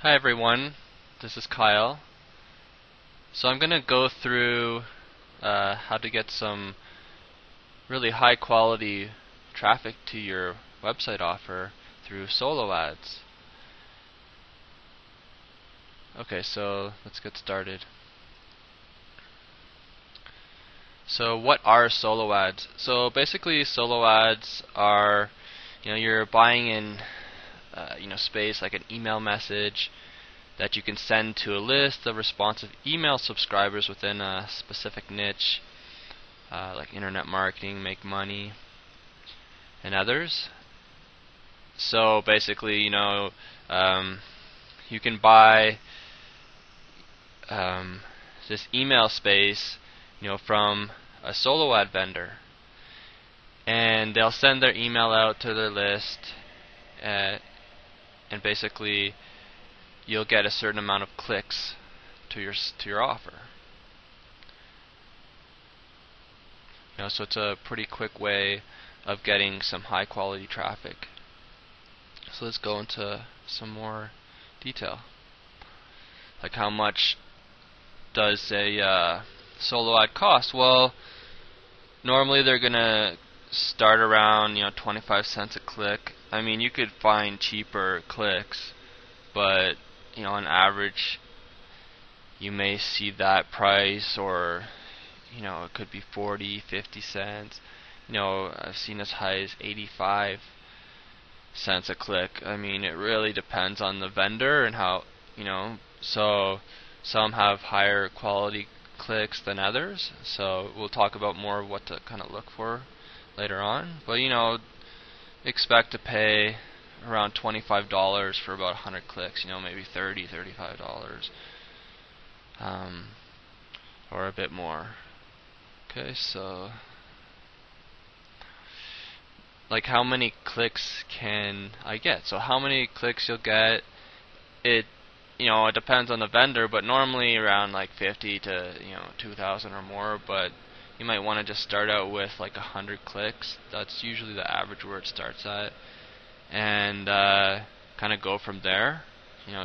Hi everyone, this is Kyle. So I'm going to go through how to get some really high quality traffic to your website offer through solo ads. Okay, so let's get started. So what are solo ads? So basically solo ads are, you're buying in space like an email message that you can send to a list of responsive email subscribers within a specific niche, like internet marketing, make money, and others. So basically, you can buy this email space, from a solo ad vendor, and they'll send their email out to their list, and basically you'll get a certain amount of clicks to your offer. So it's a pretty quick way of getting some high quality traffic. So let's go into some more detail. Like how much does a solo ad cost? Well, normally they're gonna start around 25 cents a click. I mean, you could find cheaper clicks, but on average you may see that price, or it could be 40, 50 cents. I've seen as high as 85 cents a click. I mean, it really depends on the vendor and how, so some have higher quality clicks than others. So we'll talk about more of what to kind of look for later on. But expect to pay around $25 for about 100 clicks, maybe $30, $35, or a bit more. Okay, so like how many clicks can I get? So how many clicks you'll get, it depends on the vendor, but normally around like 50 to 2,000 or more. But you might want to just start out with like 100 clicks. That's usually the average where it starts at, and kind of go from there.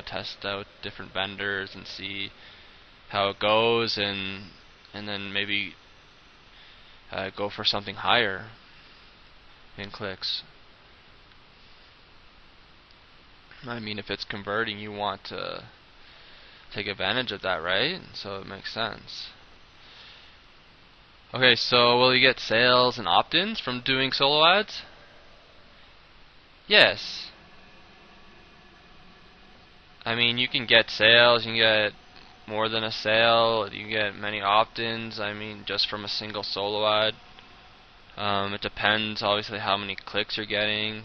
Test out different vendors and see how it goes, and then maybe go for something higher in clicks. I mean, if it's converting, you want to take advantage of that, right? So it makes sense. Okay, so will you get sales and opt-ins from doing solo ads? Yes. I mean, you can get sales, you can get more than a sale, you can get many opt-ins, I mean, just from a single solo ad. It depends, obviously, how many clicks you're getting.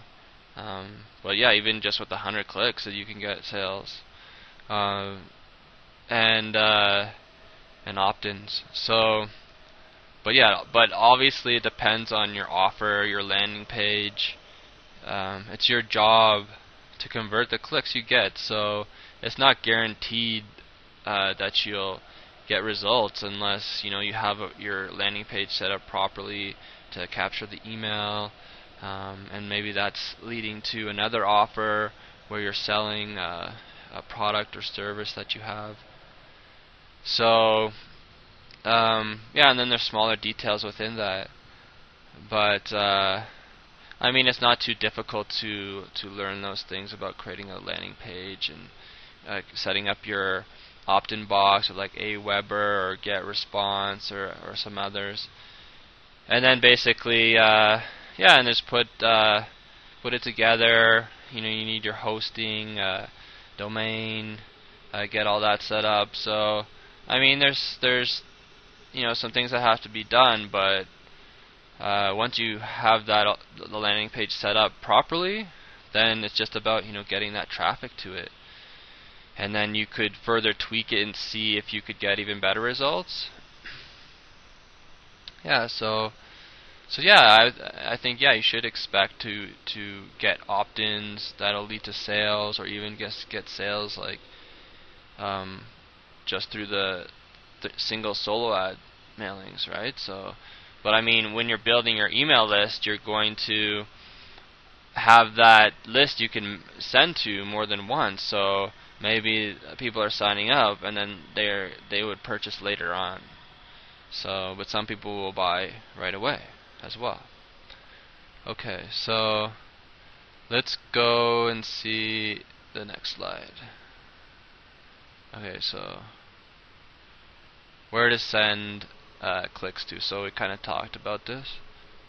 But yeah, even just with 100 clicks, you can get sales. And opt-ins. So, but obviously it depends on your offer, your landing page. It's your job to convert the clicks you get, so it's not guaranteed that you'll get results unless you have your landing page set up properly to capture the email, and maybe that's leading to another offer where you're selling a product or service that you have. So yeah, and then there's smaller details within that, but I mean, it's not too difficult to learn those things about creating a landing page and setting up your opt-in box with like Aweber or GetResponse or some others, and then basically yeah, and just put it together. You need your hosting, domain, get all that set up. So I mean, there's some things that have to be done, but once you have the landing page set up properly, then it's just about getting that traffic to it, and then you could further tweak it and see if you could get even better results. Yeah, so yeah, I think yeah, you should expect to get opt-ins that'll lead to sales, or even get sales like just through the single solo ad mailings, right? So, but I mean, when you're building your email list, you're going to have that list you can send to more than once. So maybe people are signing up and then they would purchase later on. So, but some people will buy right away as well. Okay, so let's go and see the next slide. Okay, so where to send clicks to. So we kind of talked about this.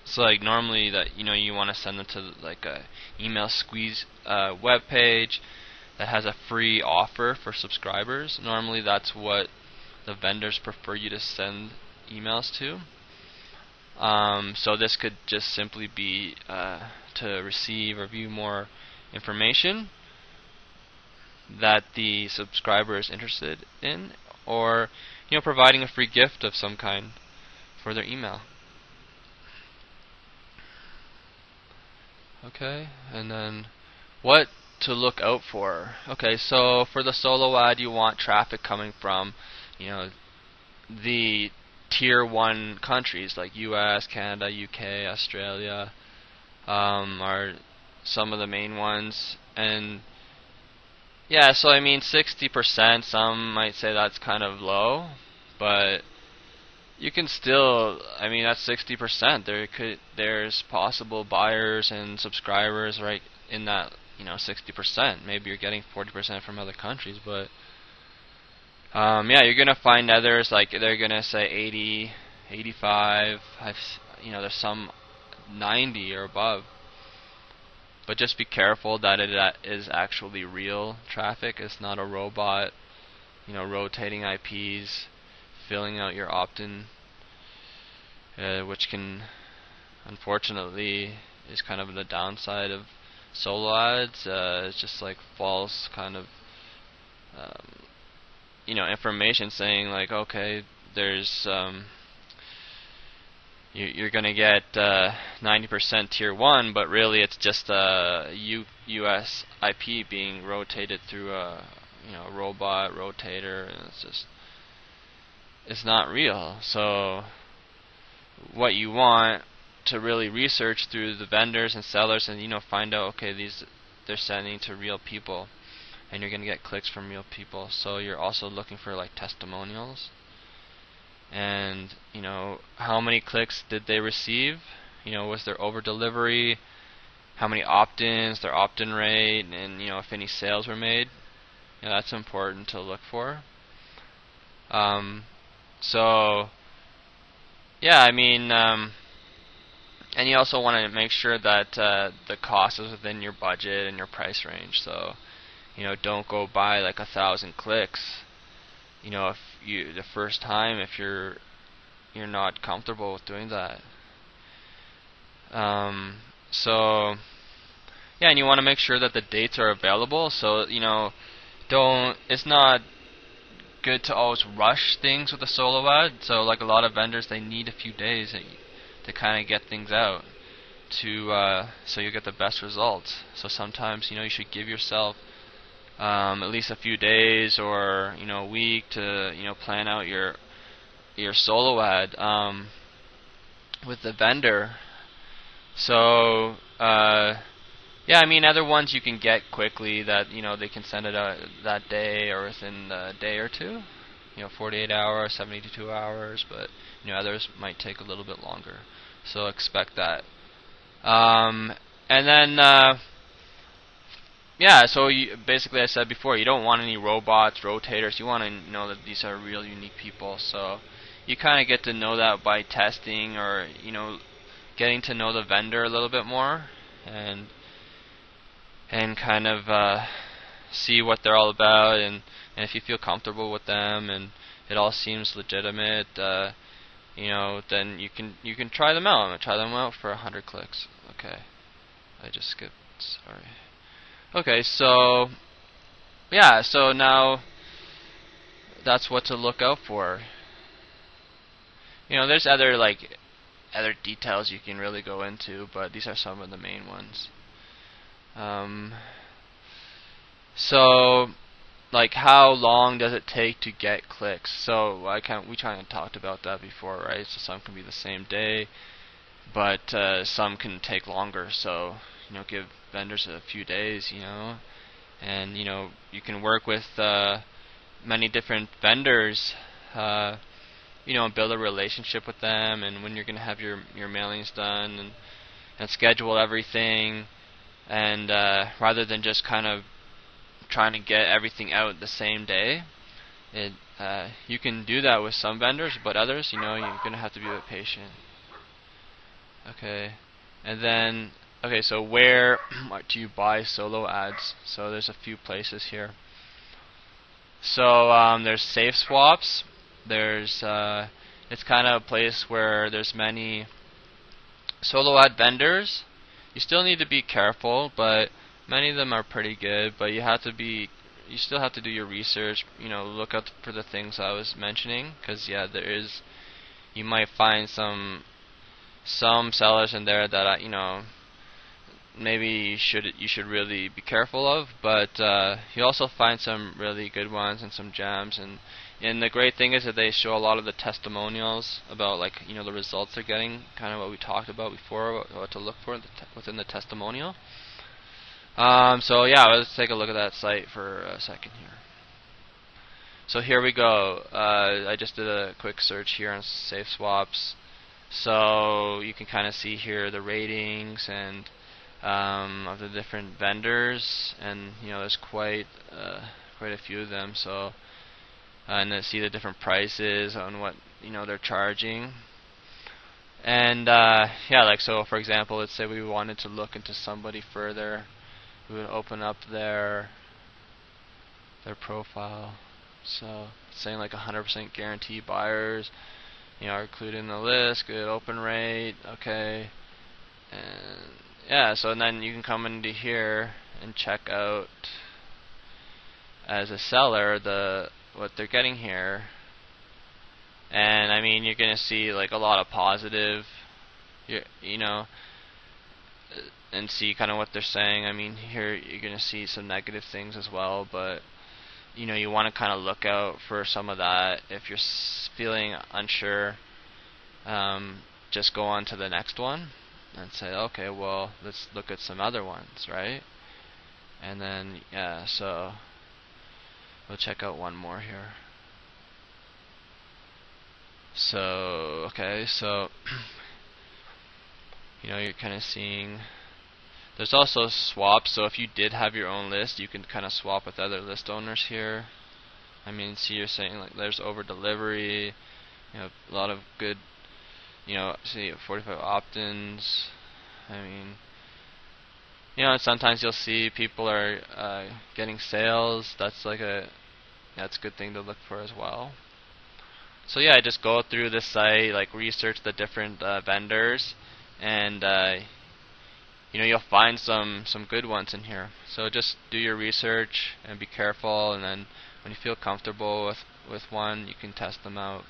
So like normally that you want to send them to like a email squeeze web page that has a free offer for subscribers. Normally that's what the vendors prefer you to send emails to. So this could just simply be to receive or view more information that the subscriber is interested in, or providing a free gift of some kind for their email. Okay, and then what to look out for. Okay, so for the solo ad, you want traffic coming from the tier 1 countries like US, Canada, UK, Australia are some of the main ones. And yeah, so I mean 60%, some might say that's kind of low, but you can still, I mean that's 60%. There's possible buyers and subscribers right in that 60%. Maybe you're getting 40% from other countries, but yeah, you're gonna find others like they're gonna say 80, 85. There's some 90 or above. But just be careful that it is actually real traffic. It's not a robot, rotating IPs, filling out your opt-in, which can, unfortunately, is kind of the downside of solo ads. It's just like false kind of, information saying like, okay, there's you're gonna get 90% tier 1, but really it's just a US IP being rotated through a robot rotator, and it's not real. So what you want to really research through the vendors and sellers and find out, okay, they're sending to real people, and you're gonna get clicks from real people. So you're also looking for like testimonials. And how many clicks did they receive? Was there over delivery? How many opt-ins? Their opt-in rate, and if any sales were made. That's important to look for. So yeah, I mean, and you also want to make sure that the cost is within your budget and your price range. So don't go buy like 1,000 clicks. If the first time, if you're not comfortable with doing that. So yeah, and you want to make sure that the dates are available. So it's not good to always rush things with a solo ad. So like a lot of vendors, they need a few days to kind of get things out so you get the best results. So sometimes you should give yourself at least a few days or a week to plan out your solo ad with the vendor. So yeah, I mean other ones you can get quickly that they can send it out that day or within a day or two, 48 hours, 72 hours, but others might take a little bit longer. So expect that. And then yeah, so basically I said before, you don't want any robots, rotators. You want to know that these are real unique people. So you kind of get to know that by testing or getting to know the vendor a little bit more and kind of see what they're all about, and if you feel comfortable with them and it all seems legitimate, then you can try them out. I'm gonna try them out for 100 clicks. Okay, I just skipped. Sorry. Okay, so yeah, so now that's what to look out for. There's other details you can really go into, but these are some of the main ones. So like how long does it take to get clicks? So we kind of talked about that before, right? So some can be the same day, but some can take longer. So give vendors a few days, and you can work with many different vendors, and build a relationship with them, and when you're going to have your mailings done, and schedule everything, and rather than just kind of trying to get everything out the same day. You can do that with some vendors, but others, you're going to have to be a bit patient. Okay, and then, so where do you buy solo ads? So there's a few places here. So there's Safe Swaps. There's it's kind of a place where there's many solo ad vendors. You still need to be careful, but many of them are pretty good. But you still have to do your research. Look out for the things I was mentioning, because you might find some sellers in there that maybe you should really be careful of, but you also find some really good ones and some gems, and the great thing is that they show a lot of the testimonials about the results they're getting, kind of what we talked about before, what to look for within the testimonial. So yeah, let's take a look at that site for a second here. So here we go. I just did a quick search here on Safe Swaps. So you can kind of see here the ratings and of the different vendors, and there's quite a few of them. So and then see the different prices on what they're charging. And yeah, so for example, let's say we wanted to look into somebody further. We would open up their profile. So it's saying 100% guarantee buyers, are included in the list, good open rate, okay. And yeah, so then you can come into here and check out as a seller what they're getting here. And I mean, you're gonna see a lot of positive, and see kind of what they're saying. I mean, here you're gonna see some negative things as well, but you want to kind of look out for some of that. If you're feeling unsure, just go on to the next one and say, okay, well, let's look at some other ones, right? And then yeah, so we'll check out one more here. So okay, so you're kind of seeing there's also swaps. So if you did have your own list, you can kind of swap with other list owners here. I mean, see, you're saying there's over delivery, a lot of good, see 45 opt-ins. I mean, and sometimes you'll see people are getting sales. That's a good thing to look for as well. So yeah, just go through this site, research the different vendors, and you'll find some good ones in here. So just do your research and be careful, and then when you feel comfortable with one, you can test them out.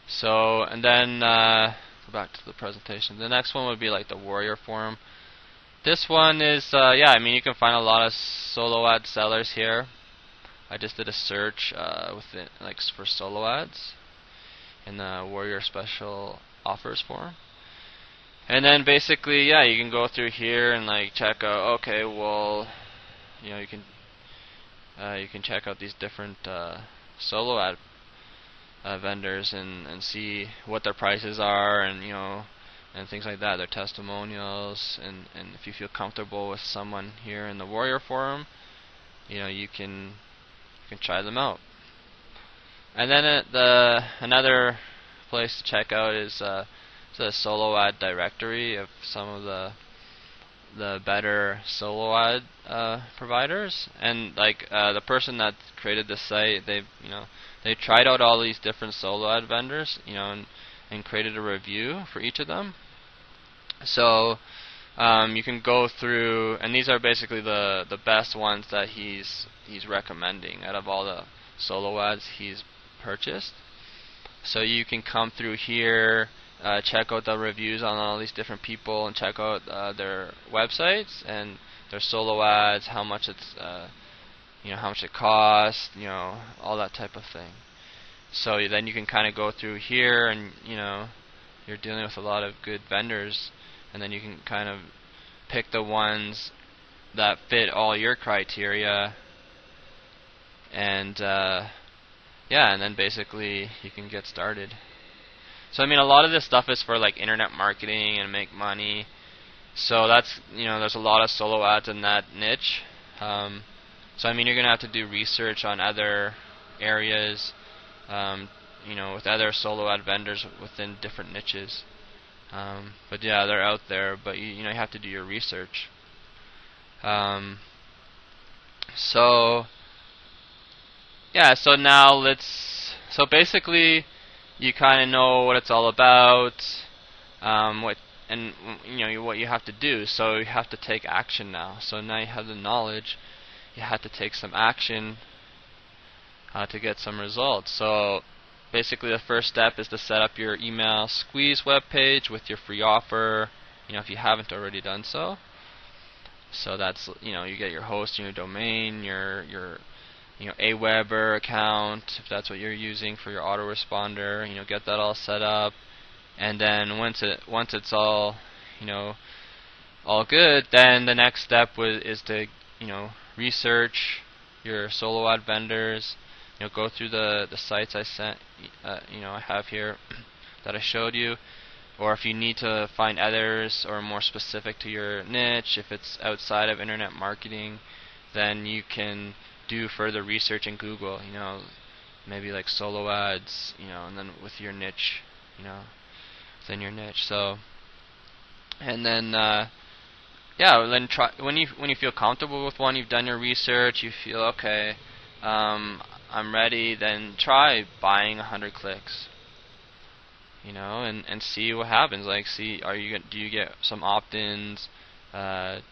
So, and then go back to the presentation. The next one would be the Warrior Forum. This one is yeah, I mean, you can find a lot of solo ad sellers here. I just did a search with it for solo ads in the Warrior Special Offers forum. And then basically, yeah, you can go through here and check out. Okay, well, you can check out these different solo ad vendors and see what their prices are, and and things like that, their testimonials, and if you feel comfortable with someone here in the Warrior Forum, you can try them out. And then another place to check out is the solo ad directory of some of the better solo ad providers. And the person that created this site, they tried out all these different solo ad vendors, and created a review for each of them. So you can go through, and these are basically the best ones that he's recommending out of all the solo ads he's purchased. So you can come through here, check out the reviews on all these different people, and check out their websites and their solo ads, how much it's how much it costs, all that type of thing. So then you can kind of go through here, and you're dealing with a lot of good vendors, and then you can kind of pick the ones that fit all your criteria, and yeah, and then basically you can get started. So I mean, a lot of this stuff is for like internet marketing and make money. So that's, there's a lot of solo ads in that niche. So I mean, you're gonna have to do research on other areas, with other solo ad vendors within different niches. But yeah, they're out there, but you have to do your research. So yeah, so now so basically you kind of know what it's all about, what what you have to do. So you have to take action now. So now you have the knowledge, you have to take some action to get some results. So basically the first step is to set up your email squeeze web page with your free offer, if you haven't already done so. So that's, you get your hosting, your domain, your Aweber account, if that's what you're using for your autoresponder. Get that all set up, and then once it's all all good, then the next step is to research your solo ad vendors. Go through the sites I sent, I have here that I showed you. Or if you need to find others or more specific to your niche, if it's outside of internet marketing, then you can do further research in Google, maybe like solo ads, and then with your niche, within your niche. So, and then yeah, then try when you feel comfortable with one, you've done your research, you feel okay, I'm ready, then try buying 100 clicks. And see what happens. Like, do you get some opt-ins? Did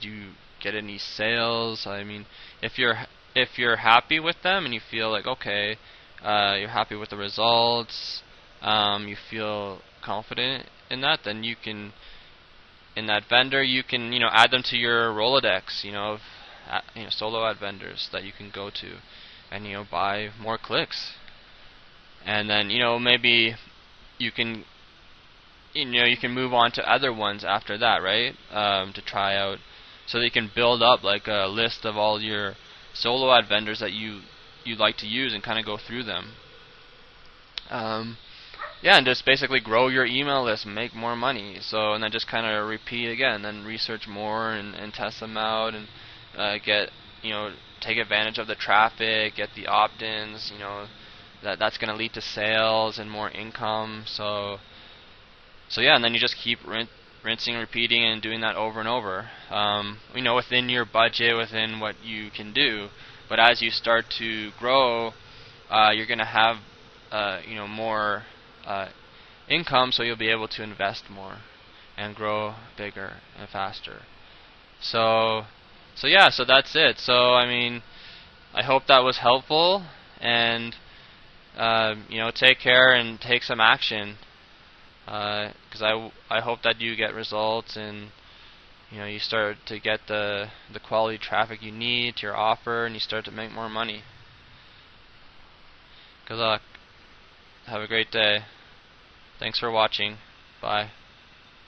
you get any sales? I mean, if you're happy with them and you feel like okay, you're happy with the results, you feel confident in that, then you can, in that vendor, you can add them to your Rolodex, of solo ad vendors that you can go to, and buy more clicks. And then maybe you can you can move on to other ones after that, right? To try out, so that you can build up like a list of all your solo ad vendors that you like to use, and kind of go through them. Yeah, and just basically grow your email list and make more money. So, and then just kind of repeat again, then research more and test them out, and get take advantage of the traffic, get the opt-ins, that's going to lead to sales and more income. So yeah, and then you just keep rinsing, repeating, and doing that over and over. Within your budget, within what you can do. But as you start to grow, you're going to have more income, so you'll be able to invest more and grow bigger and faster. So yeah, so that's it. So I mean, I hope that was helpful, and take care and take some action, because I hope that you get results, and you start to get the quality traffic you need to your offer, and you start to make more money. Good luck. Have a great day. Thanks for watching. Bye.